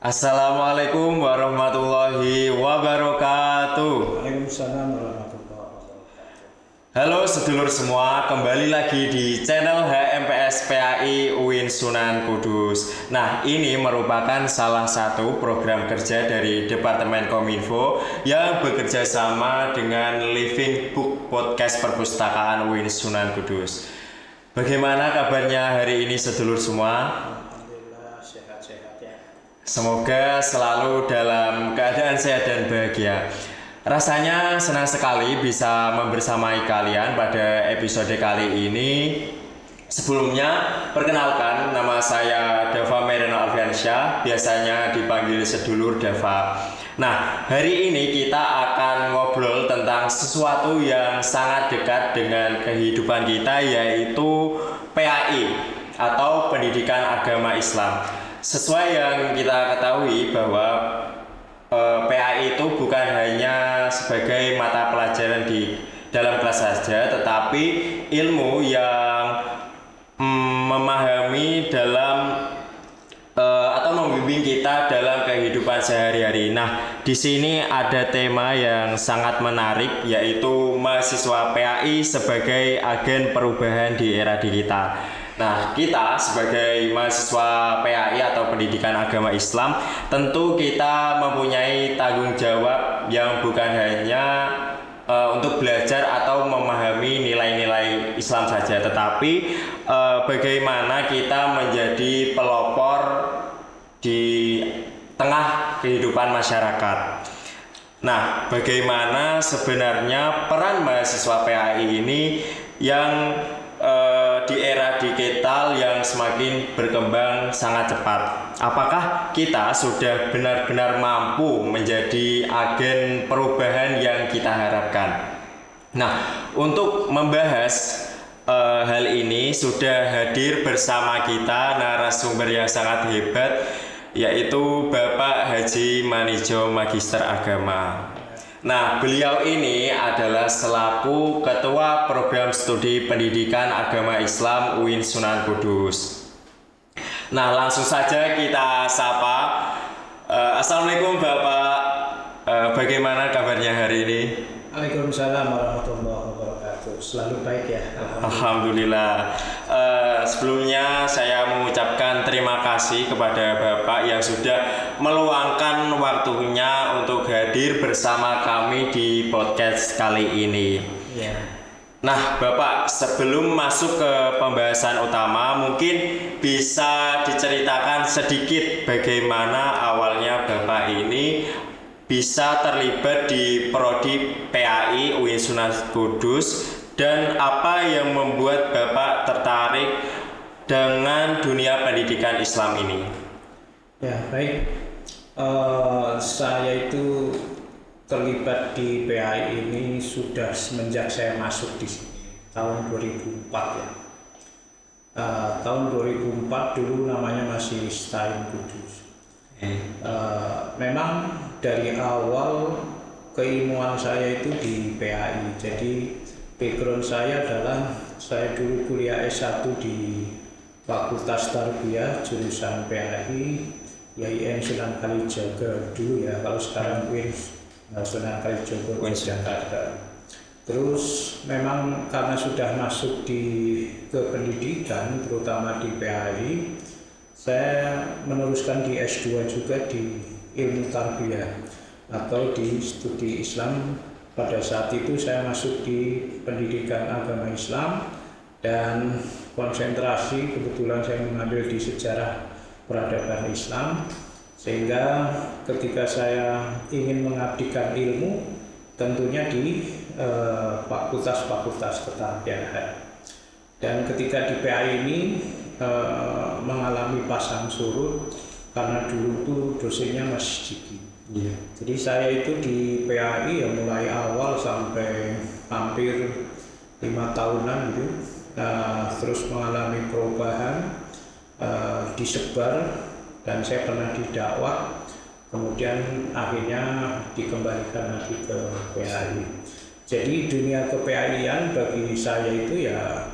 Assalamualaikum warahmatullahi wabarakatuh. Waalaikumsalam warahmatullahi wabarakatuh. Halo sedulur semua, kembali lagi di channel HMPS PAI UIN Sunan Kudus. Nah, ini merupakan salah satu program kerja dari Departemen Kominfo yang bekerja sama dengan Living Book Podcast Perpustakaan UIN Sunan Kudus. Bagaimana kabarnya hari ini sedulur semua? Alhamdulillah sehat-sehat ya. Semoga selalu dalam keadaan sehat dan bahagia. Rasanya senang sekali bisa membersamai kalian pada episode kali ini. Sebelumnya, perkenalkan nama saya Dava Mereno Alfiansyah, biasanya dipanggil sedulur Dava. Nah, hari ini kita akan ngobrol tentang sesuatu yang sangat dekat dengan kehidupan kita, yaitu PAI atau Pendidikan Agama Islam. Sesuai yang kita ketahui bahwa PAI itu bukan hanya sebagai mata pelajaran di dalam kelas saja, tetapi ilmu yang memahami dalam atau membimbing kita dalam kehidupan sehari-hari. Nah, di sini ada tema yang sangat menarik, yaitu mahasiswa PAI sebagai agen perubahan di era digital. Nah, kita sebagai mahasiswa PAI atau Pendidikan Agama Islam, tentu kita mempunyai tanggung jawab yang bukan hanya untuk belajar atau memahami nilai-nilai Islam saja, tetapi bagaimana kita menjadi pelopor di tengah kehidupan masyarakat. Nah, bagaimana sebenarnya peran mahasiswa PAI ini yang di era digital yang semakin berkembang sangat cepat? Apakah kita sudah benar-benar mampu menjadi agen perubahan yang kita harapkan? Nah, untuk membahas hal ini sudah hadir bersama kita narasumber yang sangat hebat, yaitu Bapak Haji Manijo Magister Agama. Nah, beliau ini adalah selaku Ketua Program Studi Pendidikan Agama Islam UIN Sunan Kudus. Nah, langsung saja kita sapa. Assalamualaikum Bapak, bagaimana kabarnya hari ini? Waalaikumsalam warahmatullahi wabarakatuh. Selalu baik ya. Alhamdulillah. Sebelumnya saya mengucapkan terima kasih kepada Bapak yang sudah meluangkan waktunya untuk hadir bersama kami di podcast kali ini. Ya. Nah, Bapak, sebelum masuk ke pembahasan utama, mungkin bisa diceritakan sedikit bagaimana awalnya Bapak ini bisa terlibat di Prodi PAI UIN Sunan Kudus, dan apa yang membuat Bapak tertarik dengan dunia pendidikan Islam ini? Ya, baik. Saya itu terlibat di PAI ini sudah semenjak saya masuk di sini tahun 2004 ya. Tahun 2004 dulu namanya masih STAIN Kudus. Memang dari awal keilmuan saya itu di PAI. Jadi background saya adalah saya dulu kuliah S1 di Fakultas Tarbiyah jurusan PAI YIN Sunan Kalijaga dulu ya, kalau sekarang UIN Sunan Kalijaga Jakarta. Terus memang karena sudah masuk ke pendidikan terutama di PAI, saya meneruskan di S2 juga di ilmu tarbiyah atau di studi Islam. Pada saat itu saya masuk di Pendidikan Agama Islam dan konsentrasi, kebetulan saya mengambil di sejarah peradaban Islam, sehingga ketika saya ingin mengabdikan ilmu tentunya di fakultas-fakultas ketarbiahan. Dan ketika di PAI ini mengalami pasang surut karena dulu tuh dosennya Mas Jiki. Yeah. Jadi saya itu di PAI ya mulai awal sampai hampir 5 tahunan gitu. Terus mengalami perubahan, disebar, dan saya pernah didakwa, kemudian akhirnya dikembalikan lagi ke PAI. Jadi dunia ke-PAI-an bagi saya itu ya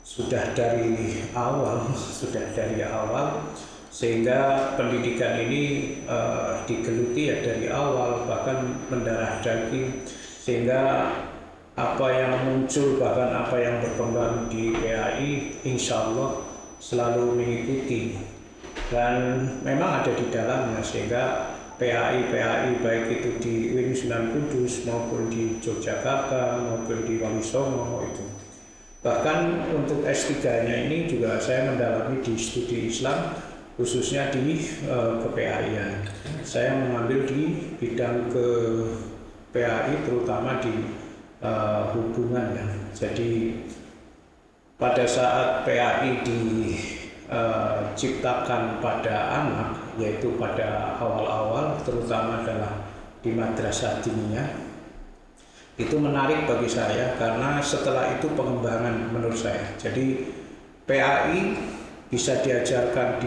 sudah dari awal sehingga pendidikan ini digeluti ya dari awal, bahkan mendarah daging, sehingga apa yang muncul bahkan apa yang berkembang di PAI insya Allah selalu mengikuti dan memang ada di dalamnya, sehingga PAI baik itu di UIN Sunan Kudus maupun di Yogyakarta maupun di Wali Songo itu. Bahkan untuk S3-nya ini juga saya mendalami di studi Islam, khususnya di ke-PAI-an. Saya mengambil di bidang ke PAI terutama di hubungan ya. Jadi pada saat PAI diciptakan pada anak, yaitu pada awal-awal terutama adalah di madrasah diniyah, itu menarik bagi saya karena setelah itu pengembangan menurut saya. Jadi PAI bisa diajarkan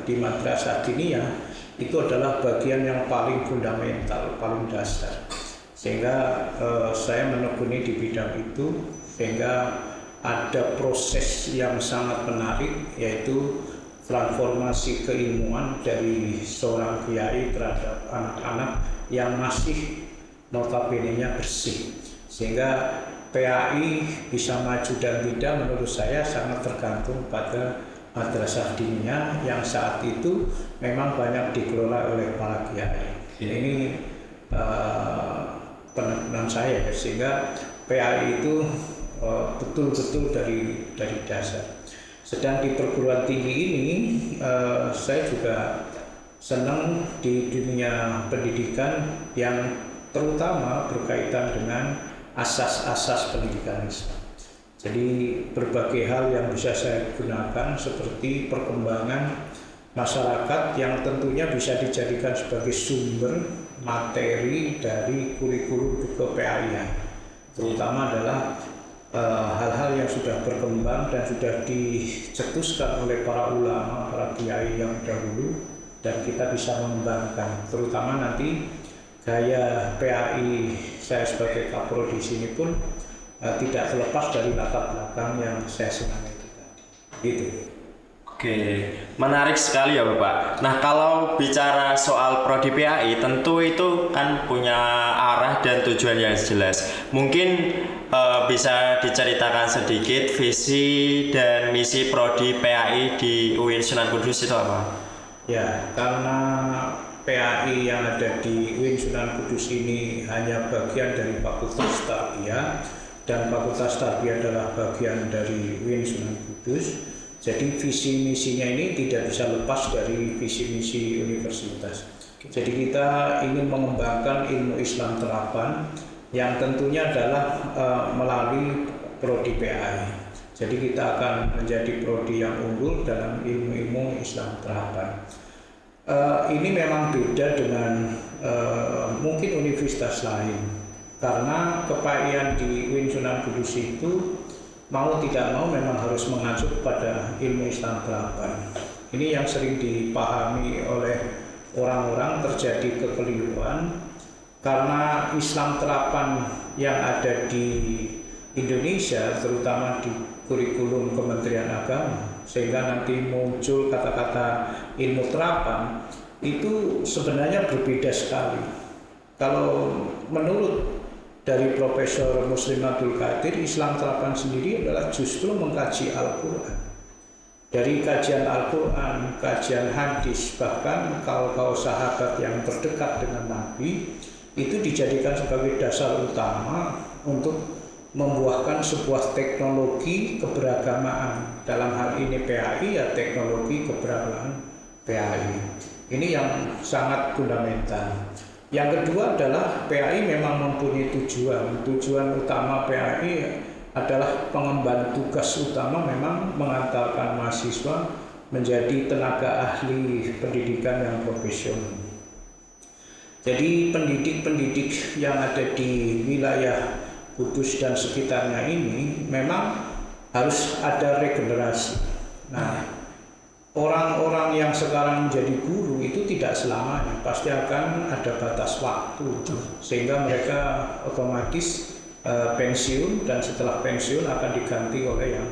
di madrasah diniyah itu adalah bagian yang paling fundamental, paling dasar. Sehingga saya menekuni di bidang itu, sehingga ada proses yang sangat menarik, yaitu transformasi keilmuan dari seorang kiai terhadap anak-anak yang masih notabene-nya bersih, sehingga PAI bisa maju dan tidak menurut saya sangat tergantung pada madrasah diniyah yang saat itu memang banyak dikelola oleh para kiai. Ini penekanan saya, sehingga PAI itu betul-betul dari dasar. Sedang di perguruan tinggi ini saya juga senang di dunia pendidikan yang terutama berkaitan dengan asas-asas pendidikan Islam. Jadi berbagai hal yang bisa saya gunakan seperti perkembangan masyarakat yang tentunya bisa dijadikan sebagai sumber materi dari kurikulum ke-PAI-an, terutama adalah hal-hal yang sudah berkembang dan sudah dicetuskan oleh para ulama, para kiai yang dahulu, dan kita bisa mengembangkan, terutama nanti gaya PAI saya sebagai kapro di sini pun tidak terlepas dari latar belakang yang saya senangi itu tadi. Gitu. Oke, menarik sekali ya Bapak. Nah, kalau bicara soal prodi PAI, tentu itu kan punya arah dan tujuan yang jelas. Mungkin bisa diceritakan sedikit visi dan misi prodi PAI di UIN Sunan Kudus itu apa? Ya, karena PAI yang ada di UIN Sunan Kudus ini hanya bagian dari Fakultas Tarbiyah, dan Fakultas Tarbiyah adalah bagian dari UIN Sunan Kudus. Jadi visi misinya ini tidak bisa lepas dari visi misi universitas. Jadi kita ingin mengembangkan ilmu Islam terapan yang tentunya adalah melalui prodi PAI. Jadi kita akan menjadi prodi yang unggul dalam ilmu-ilmu Islam terapan. Ini memang beda dengan mungkin universitas lain, karena kepaian di UIN Sunan Kudus itu mau tidak mau memang harus mengacu pada ilmu Islam terapan. Ini yang sering dipahami oleh orang-orang, terjadi kekeliruan karena Islam terapan yang ada di Indonesia, terutama di kurikulum Kementerian Agama, sehingga nanti muncul kata-kata ilmu terapan, itu sebenarnya berbeda sekali. Kalau menurut dari Profesor Muslim Abdul Qadir, Islam terapan sendiri adalah justru mengkaji Al-Quran. Dari kajian Al-Quran, kajian hadis, bahkan kaul-kaul sahabat yang terdekat dengan Nabi, itu dijadikan sebagai dasar utama untuk membuahkan sebuah teknologi keberagamaan. Dalam hal ini PAI ya teknologi keberagamaan PAI. Ini yang sangat fundamental. Yang kedua adalah PAI memang mempunyai tujuan. Tujuan utama PAI adalah pengemban tugas utama memang mengantarkan mahasiswa menjadi tenaga ahli pendidikan yang profesional. Jadi pendidik-pendidik yang ada di wilayah Kudus dan sekitarnya ini memang harus ada regenerasi. Nah, orang-orang yang sekarang menjadi guru itu tidak selamanya, pasti akan ada batas waktu, sehingga mereka otomatis pensiun, dan setelah pensiun akan diganti oleh yang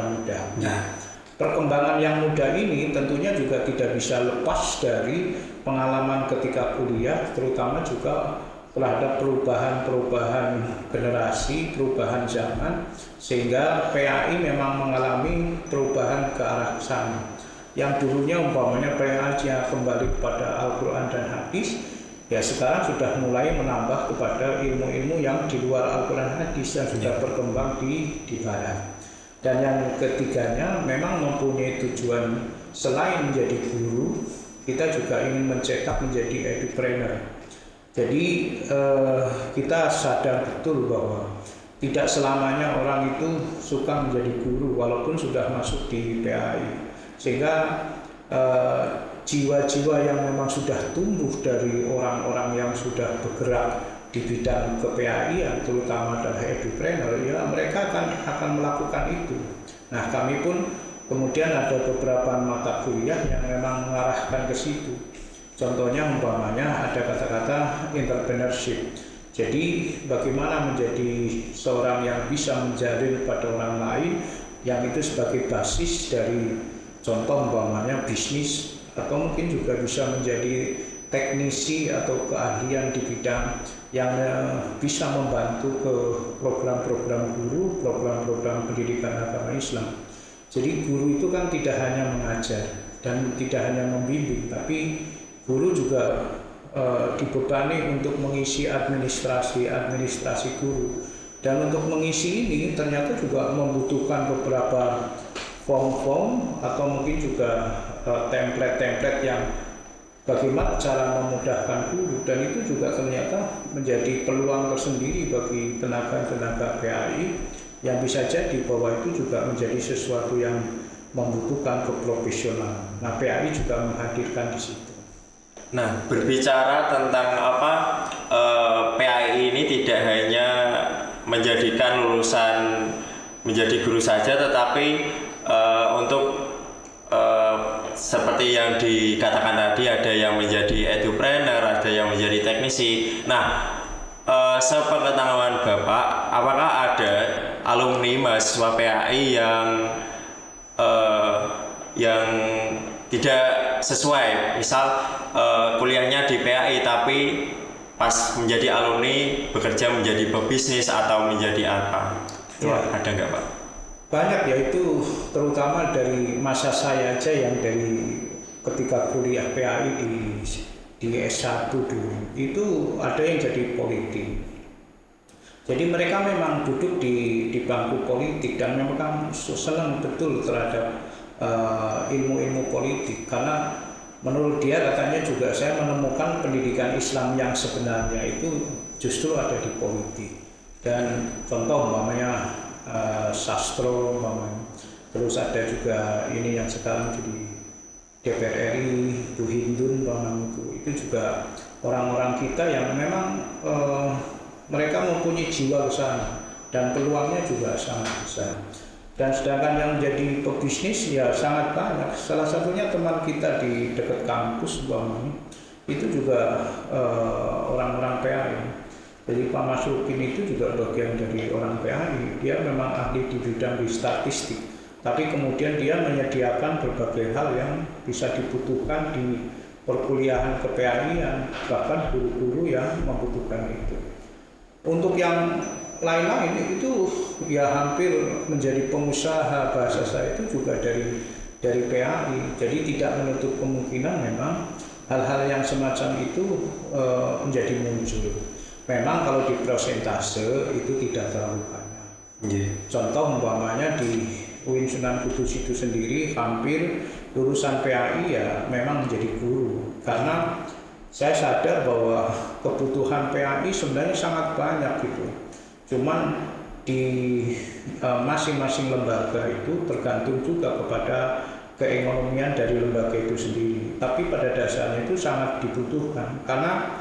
muda. Nah, perkembangan yang muda ini tentunya juga tidak bisa lepas dari pengalaman ketika kuliah, terutama juga terhadap perubahan-perubahan generasi, perubahan zaman, sehingga PAI memang mengalami perubahan ke arah sana. Yang dulunya umpamanya PAI kembali kepada Al-Quran dan Hadis, ya sekarang sudah mulai menambah kepada ilmu-ilmu yang di luar Al-Quran Hadis yang sudah berkembang di Barat. Dan yang ketiganya memang mempunyai tujuan selain menjadi guru, kita juga ingin mencetak menjadi edupreneur. Jadi kita sadar betul bahwa tidak selamanya orang itu suka menjadi guru walaupun sudah masuk di PAI. Sehingga jiwa-jiwa yang memang sudah tumbuh dari orang-orang yang sudah bergerak di bidang ke-PAI, terutama adalah edupreneur, ya mereka akan melakukan itu. Nah, kami pun kemudian ada beberapa mata kuliah yang memang mengarahkan ke situ. Contohnya umpamanya ada kata-kata entrepreneurship. Jadi bagaimana menjadi seorang yang bisa menjalin pada orang lain, yang itu sebagai basis dari contoh umpamanya bisnis, atau mungkin juga bisa menjadi teknisi atau keahlian di bidang yang bisa membantu ke program-program guru, program-program pendidikan agama Islam. Jadi guru itu kan tidak hanya mengajar dan tidak hanya membimbing, tapi guru juga dibebani untuk mengisi administrasi guru. Dan untuk mengisi ini ternyata juga membutuhkan beberapa form-form atau mungkin juga template-template yang bagaimana cara memudahkan guru, dan itu juga ternyata menjadi peluang tersendiri bagi tenaga-tenaga PAI yang bisa jadi bahwa itu juga menjadi sesuatu yang membutuhkan keprofesionalan. Nah, PAI juga menghadirkan di situ. Nah, berbicara tentang PAI ini tidak hanya menjadikan lulusan menjadi guru saja, tetapi untuk seperti yang dikatakan tadi, ada yang menjadi edupreneur, ada yang menjadi teknisi. Nah, sepengetahuan Bapak, apakah ada alumni mahasiswa PAI yang tidak sesuai, misal kuliahnya di PAI tapi pas menjadi alumni bekerja menjadi pebisnis atau menjadi apa? Ya. Ada nggak Pak? Banyak, yaitu terutama dari masa saya aja yang dari ketika kuliah PAI di S1 dulu, itu ada yang jadi politik. Jadi mereka memang duduk di bangku politik dan memang senang betul terhadap ilmu-ilmu politik, karena menurut dia katanya juga saya menemukan pendidikan Islam yang sebenarnya itu justru ada di politik. Dan contoh umpamanya sastro, terus ada juga ini yang sekarang jadi DPR RI, Bu Hindun, itu juga orang-orang kita yang memang mereka mempunyai jiwa ke sana dan peluangnya juga sangat besar. Dan sedangkan yang jadi pebisnis ya sangat banyak. Salah satunya teman kita di dekat kampus itu juga orang-orang PAI. Jadi Pak Masrukin itu juga bagian dari orang PAI. Dia memang ahli di bidang di statistik, tapi kemudian dia menyediakan berbagai hal yang bisa dibutuhkan di perkuliahan ke PAI, bahkan guru-guru yang membutuhkan itu. Untuk yang lain-lain itu ya hampir menjadi pengusaha, bahasa saya itu juga dari PAI. Jadi tidak menutup kemungkinan memang hal-hal yang semacam itu menjadi muncul. Memang kalau di persentase itu tidak terlalu banyak. Contoh umpamanya di UIN Sunan Kudus itu sendiri hampir lulusan PAI ya memang menjadi guru, karena saya sadar bahwa kebutuhan PAI sebenarnya sangat banyak gitu. Cuman di masing-masing lembaga itu tergantung juga kepada keekonomian dari lembaga itu sendiri. Tapi pada dasarnya itu sangat dibutuhkan, karena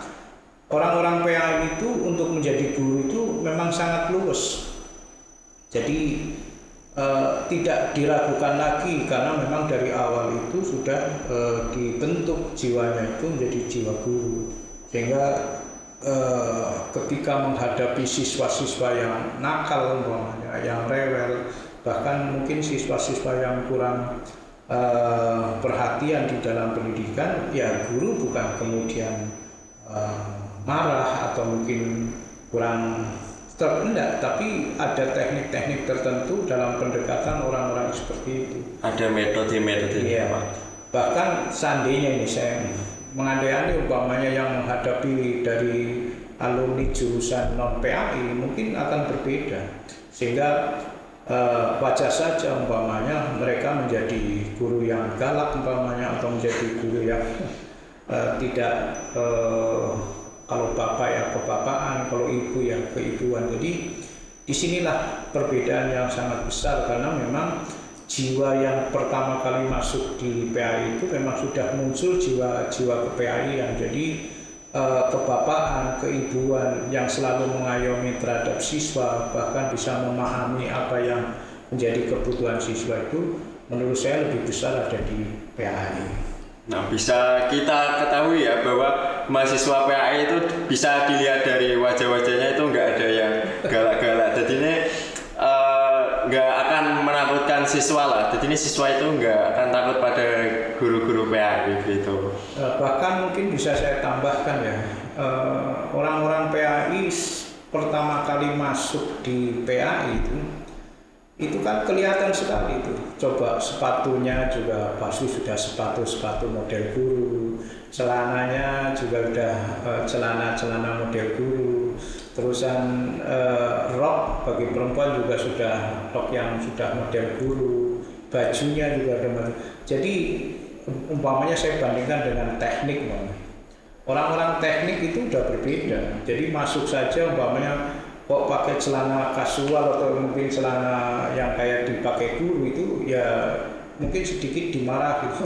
orang-orang PAI itu untuk menjadi guru itu memang sangat luwes. Jadi tidak diragukan lagi, karena memang dari awal itu sudah dibentuk jiwanya itu menjadi jiwa guru. Sehingga ketika menghadapi siswa-siswa yang nakal, yang rewel, Bahkan mungkin siswa-siswa yang kurang perhatian di dalam pendidikan, ya guru bukan kemudian marah atau mungkin kurang enggak, tapi ada teknik-teknik tertentu dalam pendekatan orang-orang seperti itu. Ada metode-metode. Iya, bahkan seandainya ini saya mengandai-andai umpamanya yang menghadapi dari alumni jurusan non PAI mungkin akan berbeda, sehingga wajar saja umpamanya mereka menjadi guru yang galak umpamanya, atau menjadi guru yang tidak kalau bapak ya kebapaan, kalau ibu ya keibuan. Jadi disinilah perbedaan yang sangat besar, karena memang jiwa yang pertama kali masuk di PAI itu memang sudah muncul jiwa ke-PAI-an. Jadi kebapaan, keibuan yang selalu mengayomi terhadap siswa, bahkan bisa memahami apa yang menjadi kebutuhan siswa, itu menurut saya lebih besar ada di PAI. Nah, bisa kita ketahui ya bahwa mahasiswa PAI itu bisa dilihat dari wajah-wajahnya itu nggak ada yang galak-galak. Jadi ini nggak akan menakutkan siswa lah. Jadi ini siswa itu nggak akan takut pada guru-guru PAI gitu. Bahkan mungkin bisa saya tambahkan ya, orang-orang PAI pertama kali masuk di PAI itu kan kelihatan sekali itu. Coba sepatunya juga pasti sudah sepatu model guru, celananya juga udah celana model guru, terusan rok bagi perempuan juga sudah rok yang sudah model guru, bajunya juga ada model. Jadi umpamanya saya bandingkan dengan teknik, orang-orang teknik itu udah berbeda. Jadi masuk saja umpamanya kok pakai celana kasual atau mungkin celana yang kayak dipakai guru, itu ya mungkin sedikit dimarah gitu.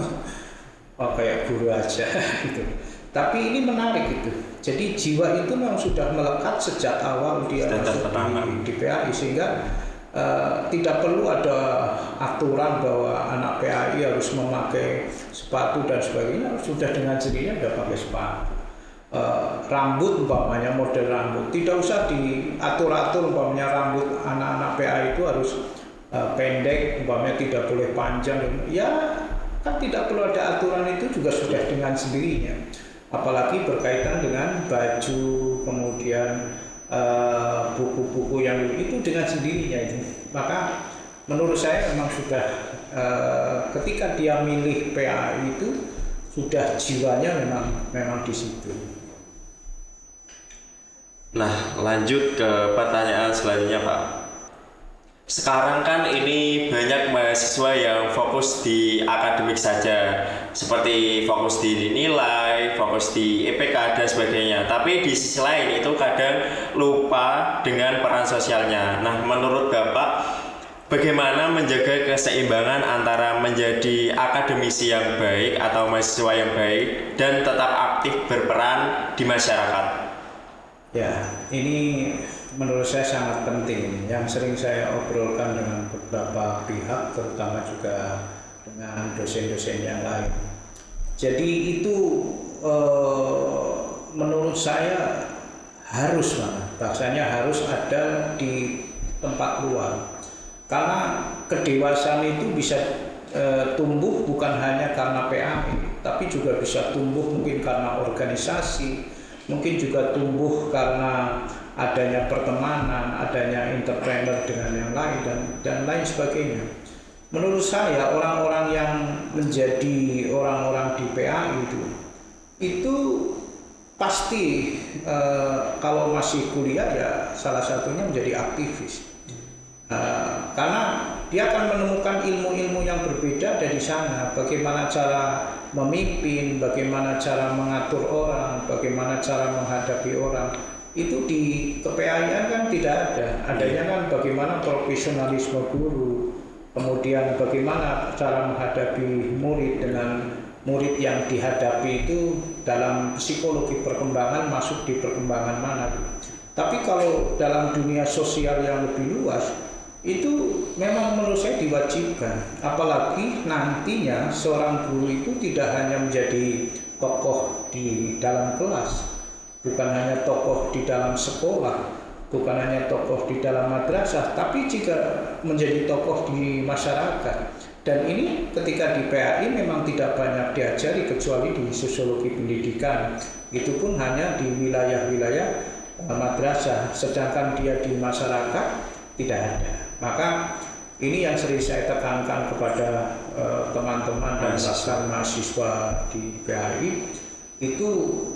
Oh, kayak guru aja gitu. Tapi ini menarik itu. Jadi jiwa itu memang sudah melekat sejak awal dia masuk di PAI, sehingga tidak perlu ada aturan bahwa anak PAI harus memakai sepatu dan sebagainya. Sudah dengan sendirinya sudah pakai sepatu. Rambut umpamanya, model rambut tidak usah diatur-atur, umpamanya rambut anak-anak PAI itu harus pendek, umpamanya tidak boleh panjang, ya kan tidak perlu ada aturan, itu juga sudah dengan sendirinya. Apalagi berkaitan dengan baju, kemudian buku-buku yang itu dengan sendirinya itu. Maka menurut saya memang sudah ketika dia milih PAI itu sudah jiwanya memang di situ. Nah, lanjut ke pertanyaan selanjutnya, Pak. Sekarang kan ini banyak mahasiswa yang fokus di akademik saja, seperti fokus di nilai, fokus di IPK dan sebagainya. Tapi di sisi lain itu kadang lupa dengan peran sosialnya. Nah, menurut Bapak, bagaimana menjaga keseimbangan antara menjadi akademisi yang baik atau mahasiswa yang baik dan tetap aktif berperan di masyarakat? Ya, ini menurut saya sangat penting, yang sering saya obrolkan dengan beberapa pihak, terutama juga dengan dosen-dosen yang lain. Jadi itu menurut saya harus, bahasanya harus ada di tempat luar. Karena kedewasaan itu bisa tumbuh bukan hanya karena PAI, tapi juga bisa tumbuh mungkin karena organisasi, mungkin juga tumbuh karena adanya pertemanan, adanya entrepreneur dengan yang lain dan lain sebagainya. Menurut saya orang-orang yang menjadi orang-orang di PAI itu pasti kalau masih kuliah ya salah satunya menjadi aktivis. Karena dia akan menemukan ilmu-ilmu yang berbeda dari sana. Bagaimana cara memimpin, bagaimana cara mengatur orang, bagaimana cara menghadapi orang. Itu di ke-PAI kan tidak ada. Adanya kan bagaimana profesionalisme guru, kemudian bagaimana cara menghadapi murid dengan murid yang dihadapi itu dalam psikologi perkembangan, masuk di perkembangan mana. Tapi kalau dalam dunia sosial yang lebih luas, itu memang menurut saya diwajibkan. Apalagi nantinya seorang guru itu tidak hanya menjadi tokoh di dalam kelas, bukan hanya tokoh di dalam sekolah, bukan hanya tokoh di dalam madrasah, tapi juga menjadi tokoh di masyarakat. Dan ini ketika di PAI memang tidak banyak diajari kecuali di sosiologi pendidikan. Itu pun hanya di wilayah-wilayah madrasah, sedangkan dia di masyarakat tidak ada. Maka ini yang sering saya tekankan kepada teman-teman dan bahkan mahasiswa di PAI, itu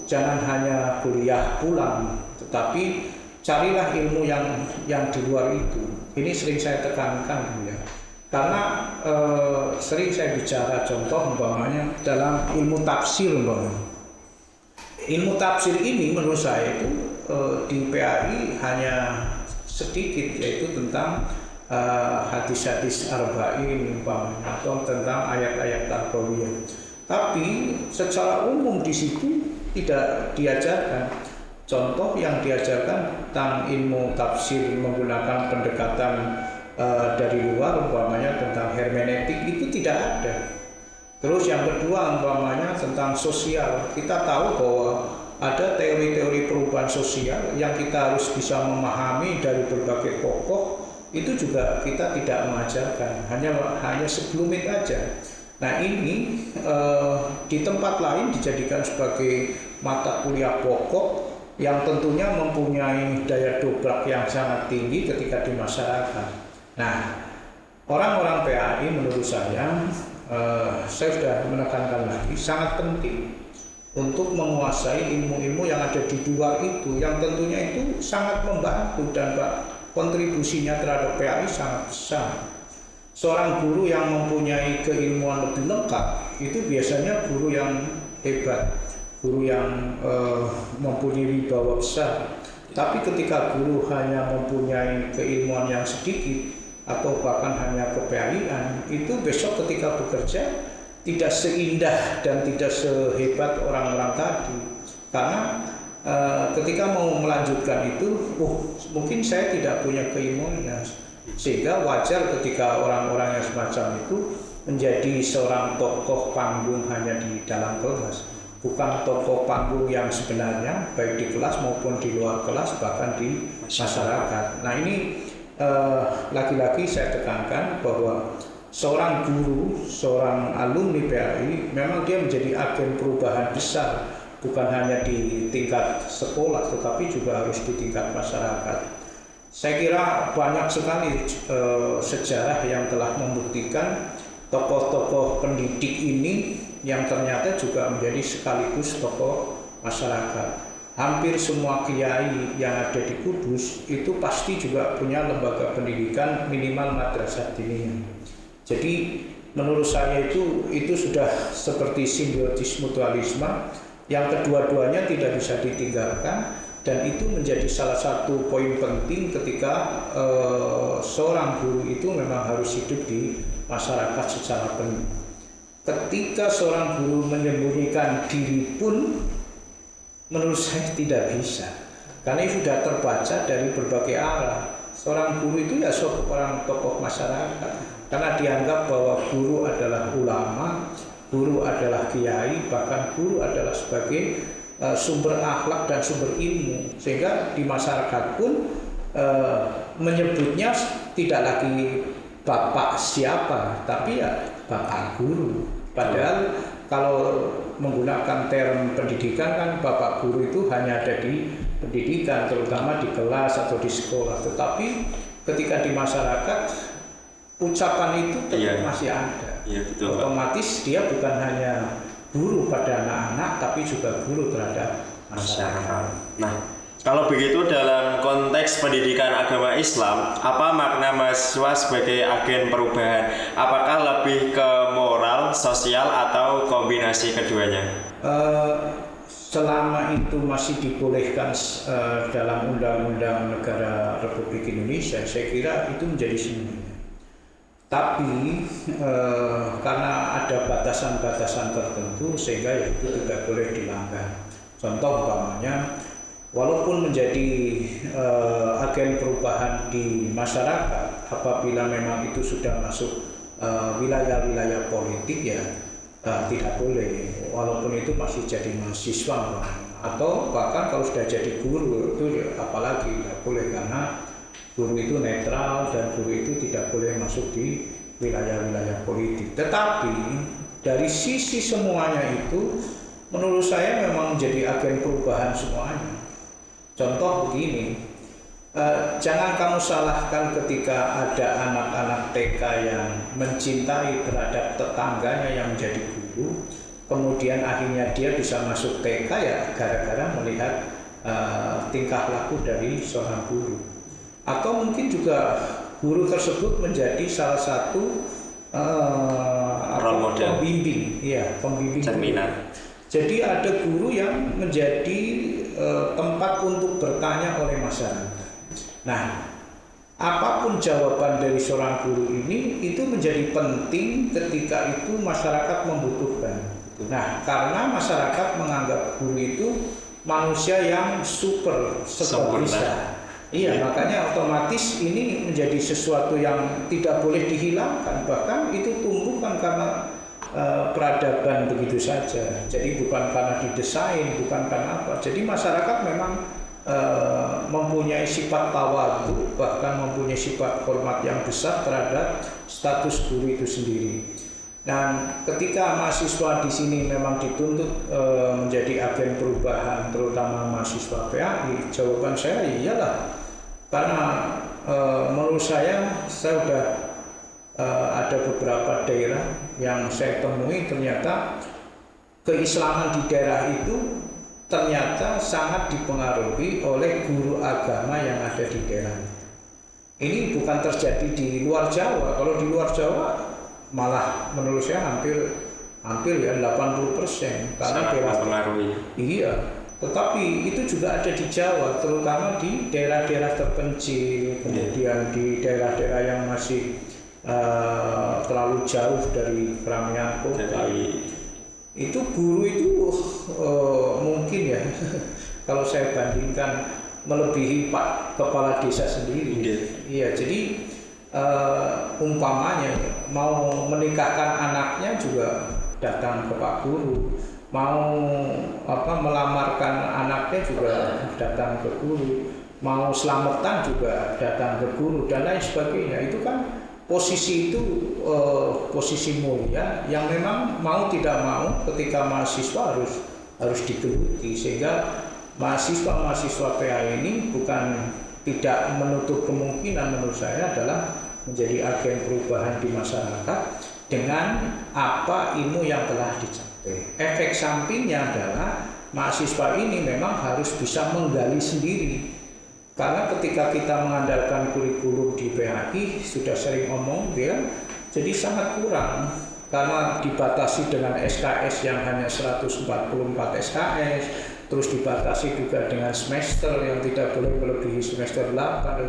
jangan hanya kuliah pulang, tetapi carilah ilmu yang di luar itu. Ini sering saya tekankan ya. Karena sering saya bicara contoh umpamanya dalam ilmu tafsir umpamanya. Ilmu tafsir ini menurut saya itu di PAI hanya sedikit, yaitu tentang hadis-hadis arba'in umpamanya atau tentang ayat-ayat tarbawiyah. Tapi secara umum di situ tidak diajarkan. Contoh yang diajarkan tentang ilmu tafsir menggunakan pendekatan dari luar umpamanya tentang hermeneutik itu tidak ada. Terus yang kedua umpamanya tentang sosial, kita tahu bahwa ada teori-teori perubahan sosial yang kita harus bisa memahami dari berbagai tokoh, itu juga kita tidak mengajarkan, hanya sekelumit aja. Nah ini di tempat lain dijadikan sebagai mata kuliah pokok yang tentunya mempunyai daya dobrak yang sangat tinggi ketika di masyarakat. Nah, orang-orang PAI menurut saya sudah menekankan lagi sangat penting untuk menguasai ilmu-ilmu yang ada di luar itu, yang tentunya itu sangat membantu dan kontribusinya terhadap PAI sangat besar. Seorang guru yang mempunyai keilmuan lebih lengkap itu biasanya guru yang hebat, guru yang mempunyai wibawa besar. Tapi ketika guru hanya mempunyai keilmuan yang sedikit atau bahkan hanya kePAI-an, itu besok ketika bekerja tidak seindah dan tidak sehebat orang-orang tadi. Karena ketika mau melanjutkan itu, mungkin saya tidak punya keilmuan, sehingga wajar ketika orang-orang yang semacam itu menjadi seorang tokoh panggung hanya di dalam kelas, bukan tokoh panggung yang sebenarnya baik di kelas maupun di luar kelas, bahkan di masyarakat. Nah ini lagi-lagi saya tekankan bahwa seorang guru, seorang alumni PAI memang dia menjadi agen perubahan besar, bukan hanya di tingkat sekolah tetapi juga harus di tingkat masyarakat. Saya kira banyak sekali sejarah yang telah membuktikan tokoh-tokoh pendidik ini yang ternyata juga menjadi sekaligus tokoh masyarakat. Hampir semua kiai yang ada di Kudus itu pasti juga punya lembaga pendidikan minimal madrasah diniyah. Jadi menurut saya itu sudah seperti simbiosis mutualisme yang kedua-duanya tidak bisa ditinggalkan, dan itu menjadi salah satu poin penting ketika seorang guru itu memang harus hidup di masyarakat secara penuh. Ketika seorang guru menyembunyikan diri pun menurut saya tidak bisa, karena itu sudah terbaca dari berbagai arah. Seorang guru itu ya seorang tokoh masyarakat, karena dianggap bahwa guru adalah ulama, guru adalah kiai, bahkan guru adalah sebagai sumber akhlak dan sumber ilmu, sehingga di masyarakat pun menyebutnya tidak lagi bapak siapa, tapi ya bapak guru. Padahal kalau menggunakan term pendidikan kan bapak guru itu hanya ada di pendidikan, terutama di kelas atau di sekolah. Tetapi ketika di masyarakat ucapan itu tetap masih ada. Iya, betul, otomatis Pak. Dia bukan hanya guru pada anak-anak, tapi juga guru terhadap masyarakat. Nah, kalau begitu dalam konteks pendidikan agama Islam, apa makna mahasiswa sebagai agen perubahan? Apakah lebih ke moral, sosial, atau kombinasi keduanya? Selama itu masih dibolehkan dalam Undang-Undang Negara Republik Indonesia, saya kira itu menjadi semuanya. Tapi karena ada batasan-batasan tertentu sehingga itu tidak boleh dilanggar. Contoh umpamanya, walaupun menjadi agen perubahan di masyarakat, apabila memang itu sudah masuk wilayah-wilayah politik ya tidak boleh, walaupun itu masih jadi mahasiswa atau bahkan kalau sudah jadi guru itu apalagi tidak boleh, karena guru itu netral dan guru itu tidak boleh masuk di wilayah-wilayah politik. Tetapi dari sisi semuanya itu menurut saya memang menjadi agen perubahan semuanya. Contoh begini, jangan kamu salahkan ketika ada anak-anak TK yang mencintai terhadap tetangganya yang menjadi guru, kemudian akhirnya dia bisa masuk TK ya gara-gara melihat tingkah laku dari seorang guru. Atau mungkin juga guru tersebut menjadi salah satu pembimbing, ya, pembimbing cerminan. Jadi ada guru yang menjadi tempat untuk bertanya oleh masyarakat. Nah, apapun jawaban dari seorang guru ini itu menjadi penting ketika itu masyarakat membutuhkan. Nah, karena masyarakat menganggap guru itu manusia yang super bisa. Iya, makanya otomatis ini menjadi sesuatu yang tidak boleh dihilangkan. Bahkan itu tumbuh kan karena peradaban begitu saja. Jadi bukan karena didesain, bukan karena apa. Jadi masyarakat memang mempunyai sifat tawadhu, bahkan mempunyai sifat hormat yang besar terhadap status guru itu sendiri. Dan ketika mahasiswa di sini memang dituntut menjadi agen perubahan, terutama mahasiswa PAI, jawaban saya iyalah. Karena menurut saya sudah ada beberapa daerah yang saya temui ternyata keislaman di daerah itu ternyata sangat dipengaruhi oleh guru agama yang ada di daerah itu. Ini bukan terjadi di luar Jawa. Kalau di luar Jawa malah menurut saya hampir ya 80% karena daerah pengaruhi. Iya. Tetapi itu juga ada di Jawa, terutama di daerah-daerah terpencil, kemudian di daerah-daerah yang masih terlalu jauh dari keramaian kota. Itu guru itu mungkin ya kalau saya bandingkan melebihi Pak Kepala Desa sendiri. Iya, jadi umpamanya mau menikahkan anaknya juga datang ke Pak Guru, mau melamarkan anaknya juga datang ke guru, mau selamatan juga datang ke guru dan lain sebagainya. Itu kan posisi itu posisi mulia yang memang mau tidak mau ketika mahasiswa harus digeluti, sehingga mahasiswa PAI ini bukan tidak menutup kemungkinan menurut saya adalah menjadi agen perubahan di masyarakat dengan apa ilmu yang telah dicapai. Efek sampingnya adalah mahasiswa ini memang harus bisa menggali sendiri. Karena ketika kita mengandalkan kurikulum di PAI, sudah sering ngomong dia, jadi sangat kurang karena dibatasi dengan SKS yang hanya 144 SKS, terus dibatasi juga dengan semester yang tidak boleh melebihi semester 8.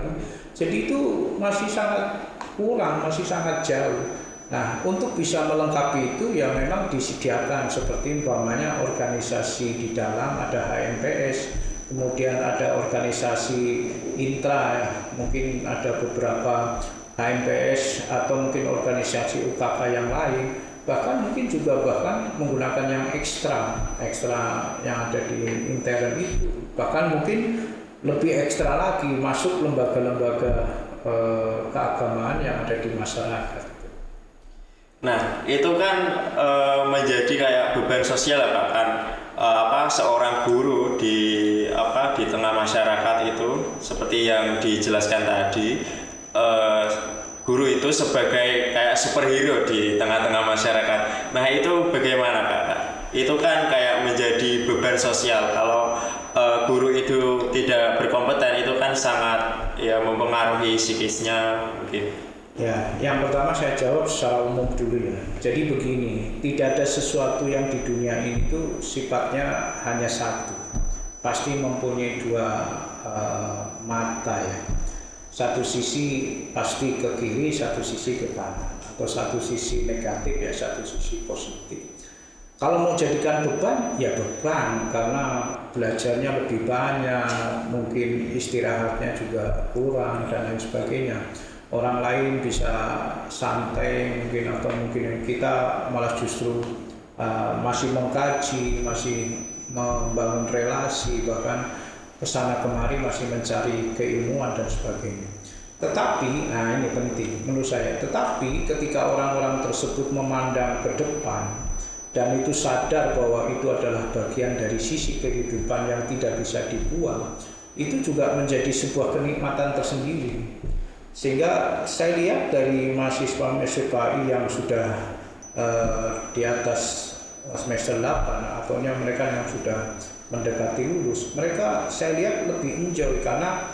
Jadi itu masih sangat kurang, masih sangat jauh. Nah, untuk bisa melengkapi itu ya memang disediakan seperti umpamanya organisasi di dalam ada HMPS, kemudian ada organisasi intra, mungkin ada beberapa HMPS atau mungkin organisasi UKK yang lain, bahkan mungkin juga menggunakan yang ekstra yang ada di intern itu, bahkan mungkin lebih ekstra lagi masuk lembaga-lembaga keagamaan yang ada di masyarakat. Nah, itu kan menjadi kayak beban sosial ya Pak, kan seorang guru di tengah masyarakat itu seperti yang dijelaskan tadi, guru itu sebagai kayak superhero di tengah-tengah masyarakat. Nah, itu bagaimana Kak? Itu kan kayak menjadi beban sosial. Kalau guru itu tidak berkompeten, itu kan sangat ya mempengaruhi psikisnya mungkin. Ya, yang pertama saya jawab secara umum dulu ya. Jadi begini, tidak ada sesuatu yang di dunia ini tuh sifatnya hanya satu. Pasti mempunyai dua mata ya. Satu sisi pasti ke kiri, satu sisi ke kanan, atau satu sisi negatif ya, satu sisi positif. Kalau mau jadikan beban, ya beban karena belajarnya lebih banyak, mungkin istirahatnya juga kurang dan lain sebagainya. Orang lain bisa santai mungkin, atau mungkin kita malah justru masih mengkaji, masih membangun relasi, bahkan kesana kemari masih mencari keilmuan dan sebagainya. Tetapi, nah ini penting menurut saya, tetapi ketika orang-orang tersebut memandang ke depan dan itu sadar bahwa itu adalah bagian dari sisi kehidupan yang tidak bisa dibuang, itu juga menjadi sebuah kenikmatan tersendiri. Sehingga saya lihat dari mahasiswa PAI yang sudah di atas semester 8 atau mereka yang sudah mendekati lulus, mereka saya lihat lebih enjoy karena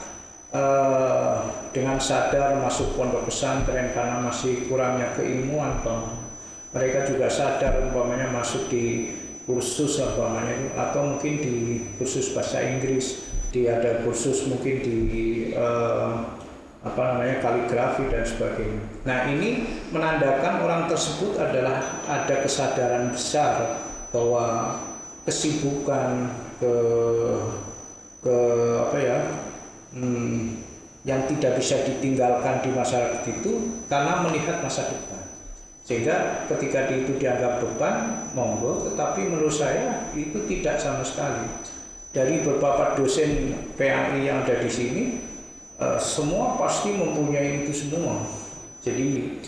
dengan sadar masuk pondok pesantren karena masih kurangnya keilmuan, mereka juga sadar umpamanya masuk di kursus umpamanya atau mungkin di kursus bahasa Inggris, ada kursus mungkin di kaligrafi dan sebagainya. Nah, ini menandakan orang tersebut adalah ada kesadaran besar bahwa kesibukan yang tidak bisa ditinggalkan di masyarakat itu karena melihat masa depan. Sehingga ketika itu dianggap beban, monggo, tetapi menurut saya itu tidak sama sekali. Dari beberapa dosen PAI yang ada di sini, semua pasti mempunyai itu semua. Jadi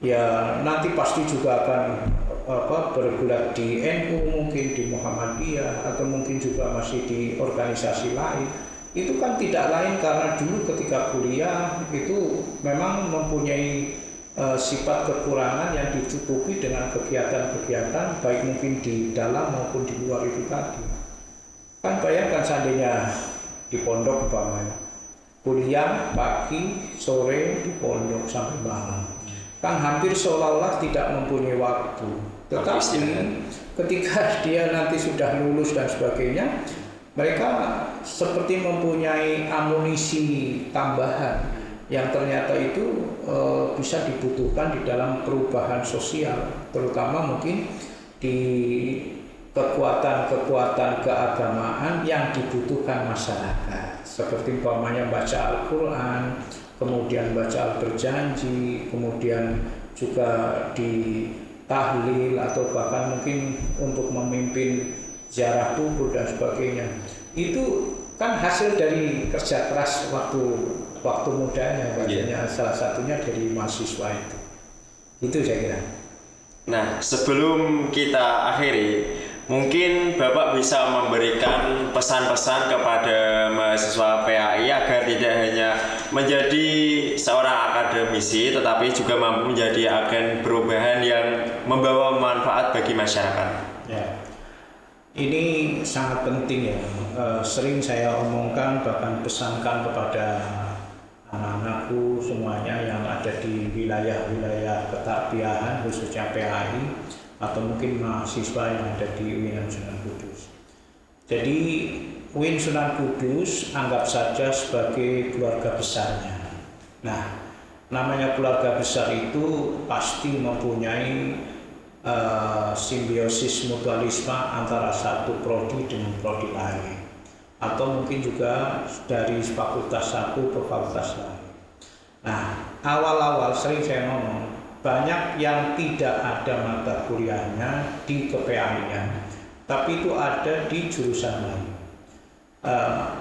ya nanti pasti juga akan bergulat di NU, mungkin di Muhammadiyah, atau mungkin juga masih di organisasi lain. Itu kan tidak lain karena dulu ketika kuliah itu memang mempunyai sifat kekurangan yang ditutupi dengan kegiatan-kegiatan baik mungkin di dalam maupun di luar itu tadi. Kan bayangkan seandainya di pondok umpamanya kuliah pagi, sore di pondok sampai malam, kan hampir seolah-olah tidak mempunyai waktu. Tetapi ketika dia nanti sudah lulus dan sebagainya, mereka seperti mempunyai amunisi tambahan yang ternyata itu bisa dibutuhkan di dalam perubahan sosial, terutama mungkin di kekuatan-kekuatan keagamaan yang dibutuhkan masyarakat, seperti umpamanya baca Al-Quran, kemudian baca Al-Berjanji, kemudian juga di tahlil atau bahkan mungkin untuk memimpin ziarah kubur dan sebagainya. Itu kan hasil dari kerja keras waktu mudanya, maksudnya salah satunya dari mahasiswa itu saya kira. Nah, sebelum kita akhiri, mungkin Bapak bisa memberikan pesan-pesan kepada mahasiswa PAI agar tidak hanya menjadi seorang akademisi, tetapi juga mampu menjadi agen perubahan yang membawa manfaat bagi masyarakat. Ya, ini sangat penting ya. Sering saya omongkan, bahkan pesankan kepada anak-anakku semuanya yang ada di wilayah-wilayah ketakbiahan khususnya PAI atau mungkin mahasiswa yang ada di UIN Sunan Kudus. Jadi UIN Sunan Kudus anggap saja sebagai keluarga besarnya. Nah, namanya keluarga besar itu pasti mempunyai simbiosis mutualisme antara satu prodi dengan prodi lain, atau mungkin juga dari fakultas satu ke fakultas lain. Nah, awal-awal sering saya ngomong, banyak yang tidak ada mata kuliahnya di KPAI-nya, tapi itu ada di jurusan lain.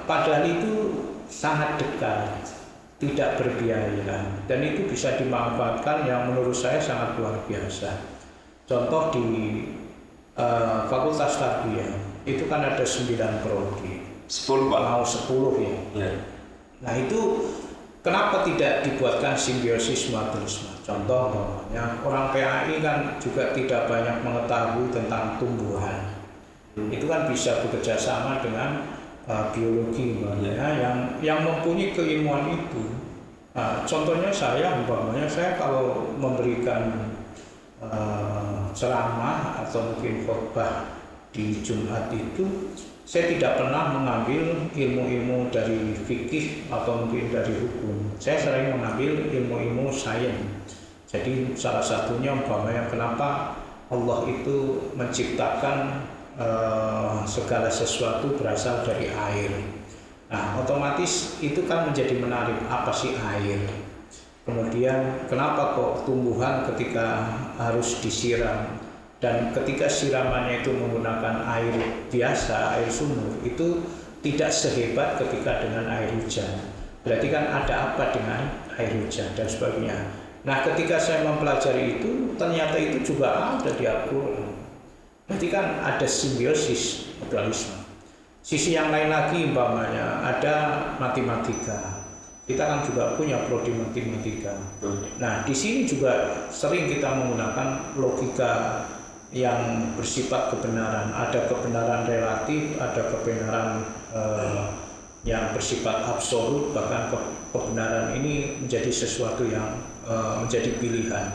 Padahal itu sangat dekat, tidak berbiaya, dan itu bisa dimanfaatkan yang menurut saya sangat luar biasa. Contoh di Fakultas Tarbiyah itu kan ada 9 prodi. 10 Pak. Mau 10 ya. Nah itu kenapa tidak dibuatkan simbiosis mutualisme? Contoh namanya orang PAI kan juga tidak banyak mengetahui tentang tumbuhan. Itu kan bisa bekerja sama dengan biologi yang mempunyai keilmuan itu. Contohnya saya umpamanya saya kalau memberikan ceramah atau mungkin khotbah di Jumat itu, saya tidak pernah mengambil ilmu-ilmu dari fikih atau mungkin dari hukum. Saya sering mengambil ilmu-ilmu sains. Jadi salah satunya umpamanya kenapa Allah itu menciptakan segala sesuatu berasal dari air. Nah, otomatis itu kan menjadi menarik, apa sih air? Kemudian kenapa kok tumbuhan ketika harus disiram Dan ketika siramannya itu menggunakan air biasa, air sumur, itu tidak sehebat ketika dengan air hujan. Berarti kan ada apa dengan air hujan dan sebagainya. Nah, ketika saya mempelajari itu, ternyata itu juga ada di Al-Quran. Berarti kan ada simbiosis mutualisme. Sisi yang lain lagi umpamanya ada matematika. Kita kan juga punya prodi matematika. Nah, di sini juga sering kita menggunakan logika yang bersifat kebenaran. Ada kebenaran relatif, ada kebenaran yang bersifat absolut, bahkan kebenaran ini menjadi sesuatu yang menjadi pilihan.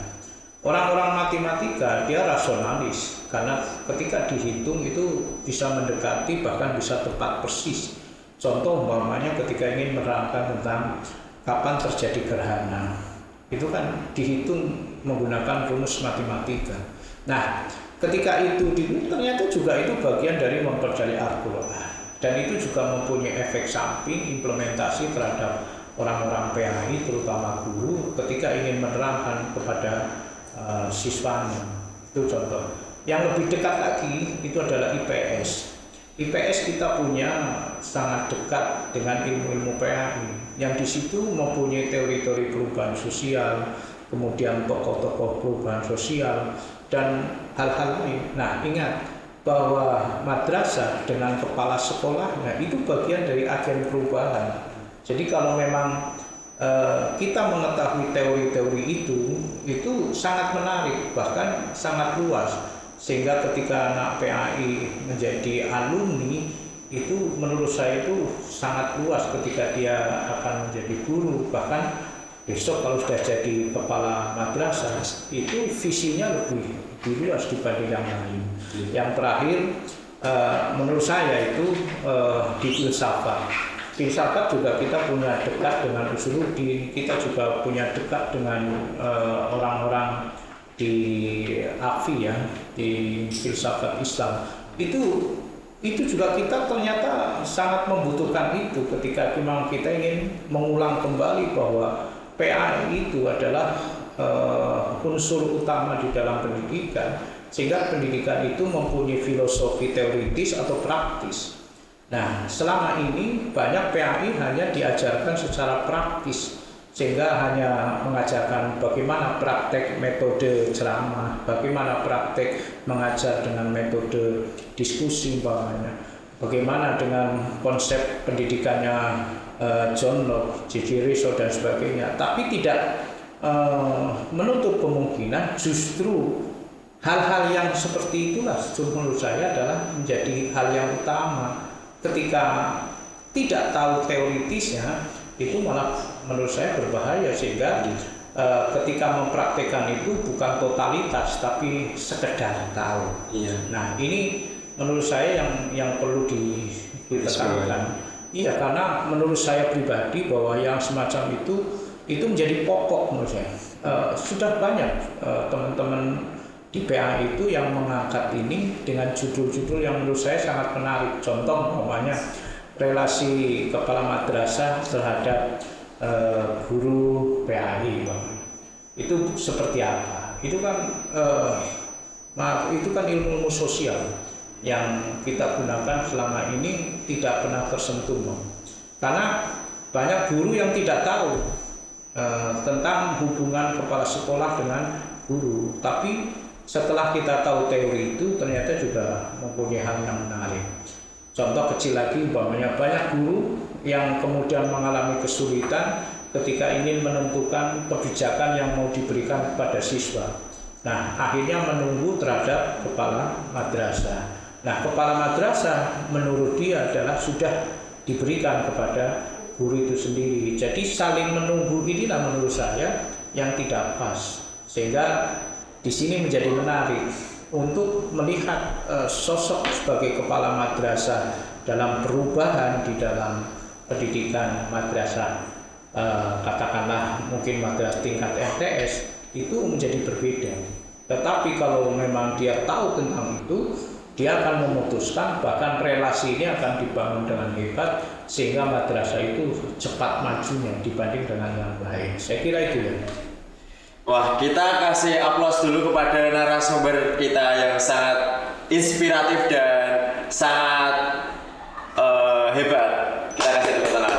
Orang-orang matematika dia rasionalis karena ketika dihitung itu bisa mendekati bahkan bisa tepat persis. Contoh umpamanya ketika ingin menerangkan tentang kapan terjadi gerhana, itu kan dihitung menggunakan rumus matematika. Nah, ketika itu ternyata juga itu bagian dari mempelajari Al-Quran. Dan itu juga mempunyai efek samping implementasi terhadap orang-orang PAI, terutama guru, ketika ingin menerangkan kepada siswanya. Itu contoh. Yang lebih dekat lagi itu adalah IPS. IPS kita punya sangat dekat dengan ilmu-ilmu PAI, yang di situ mempunyai teori-teori perubahan sosial, kemudian tokoh-tokoh perubahan sosial, dan hal-hal lain. Nah, ingat bahwa madrasah dengan kepala sekolahnya itu bagian dari agen perubahan. Jadi kalau memang kita mengetahui teori-teori itu sangat menarik, bahkan sangat luas, sehingga ketika anak PAI menjadi alumni itu menurut saya itu sangat luas ketika dia akan menjadi guru. Bahkan besok kalau sudah jadi kepala madrasah itu visinya lebih luas dibanding yang lain. Yang terakhir menurut saya itu di filsafat. Filsafat juga kita punya dekat dengan Usuluddin, kita juga punya dekat dengan orang-orang di AFI ya, di filsafat Islam. Itu juga kita ternyata sangat membutuhkan itu ketika memang kita ingin mengulang kembali bahwa PAI itu adalah unsur utama di dalam pendidikan, sehingga pendidikan itu mempunyai filosofi teoritis atau praktis. Nah, selama ini banyak PAI hanya diajarkan secara praktis, sehingga hanya mengajarkan bagaimana praktek metode ceramah, bagaimana praktek mengajar dengan metode diskusi umpamanya, bagaimana dengan konsep pendidikannya John Locke, J.J. Rousseau dan sebagainya, tapi tidak menutup kemungkinan justru hal-hal yang seperti itulah menurut saya adalah menjadi hal yang utama. Ketika tidak tahu teoritisnya itu malah menurut saya berbahaya, sehingga ketika mempraktekkan itu bukan totalitas tapi sekedar tahu. Nah, ini menurut saya yang perlu ditekankan. Iya, karena menurut saya pribadi bahwa yang semacam itu menjadi pokok menurut saya. Sudah banyak teman-teman di PA itu yang mengangkat ini dengan judul-judul yang menurut saya sangat menarik. Contoh umpamanya relasi kepala madrasah terhadap guru PAI, itu seperti apa? Itu kan ilmu sosial yang kita gunakan selama ini tidak pernah tersentuh, karena banyak guru yang tidak tahu tentang hubungan kepala sekolah dengan guru, tapi setelah kita tahu teori itu ternyata juga mempunyai hal yang menarik. Contoh kecil lagi umpamanya banyak guru yang kemudian mengalami kesulitan ketika ingin menentukan kebijakan yang mau diberikan kepada siswa. Nah, akhirnya menunggu terhadap kepala madrasah. Nah, kepala madrasah menurut dia adalah sudah diberikan kepada guru itu sendiri. Jadi saling menunggu inilah menurut saya yang tidak pas, sehingga di sini menjadi menarik untuk melihat sosok sebagai kepala madrasah dalam perubahan di dalam pendidikan madrasah, katakanlah mungkin madrasah tingkat MTS itu menjadi berbeda. Tetapi kalau memang dia tahu tentang itu, dia akan memutuskan, bahkan relasi ini akan dibangun dengan hebat sehingga madrasah itu cepat majunya dibanding dengan yang lain. Saya kira itu ya. Wah, kita kasih aplaus dulu kepada narasumber kita yang sangat inspiratif dan sangat hebat. Kita kasih tepuk tangan.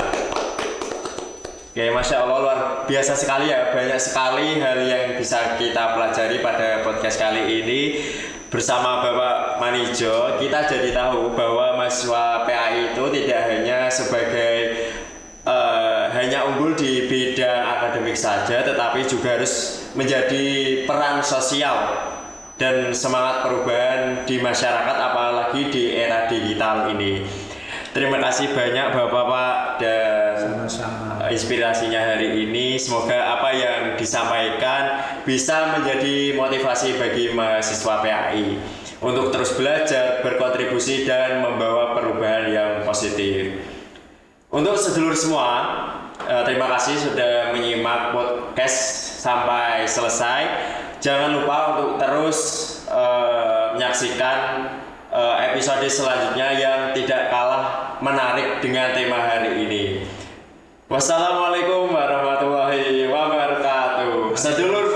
Oke, Masya Allah, luar biasa sekali ya. Banyak sekali hal yang bisa kita pelajari pada podcast kali ini. Bersama Bapak Manijo, kita jadi tahu bahwa mahasiswa PAI itu tidak hanya sebagai hanya unggul di bidang akademik saja, tetapi juga harus menjadi peran sosial dan semangat perubahan di masyarakat, apalagi di era digital ini. Terima kasih banyak Bapak-bapak dan Sama-sama. inspirasinya hari ini. Semoga apa yang disampaikan bisa menjadi motivasi bagi mahasiswa PAI untuk terus belajar, berkontribusi, dan membawa perubahan yang positif. Untuk sedulur semua, terima kasih sudah menyimak podcast sampai selesai. Jangan lupa untuk terus menyaksikan episode selanjutnya yang tidak kalah menarik dengan tema hari ini. Wassalamualaikum warahmatullahi wabarakatuh. Sedulur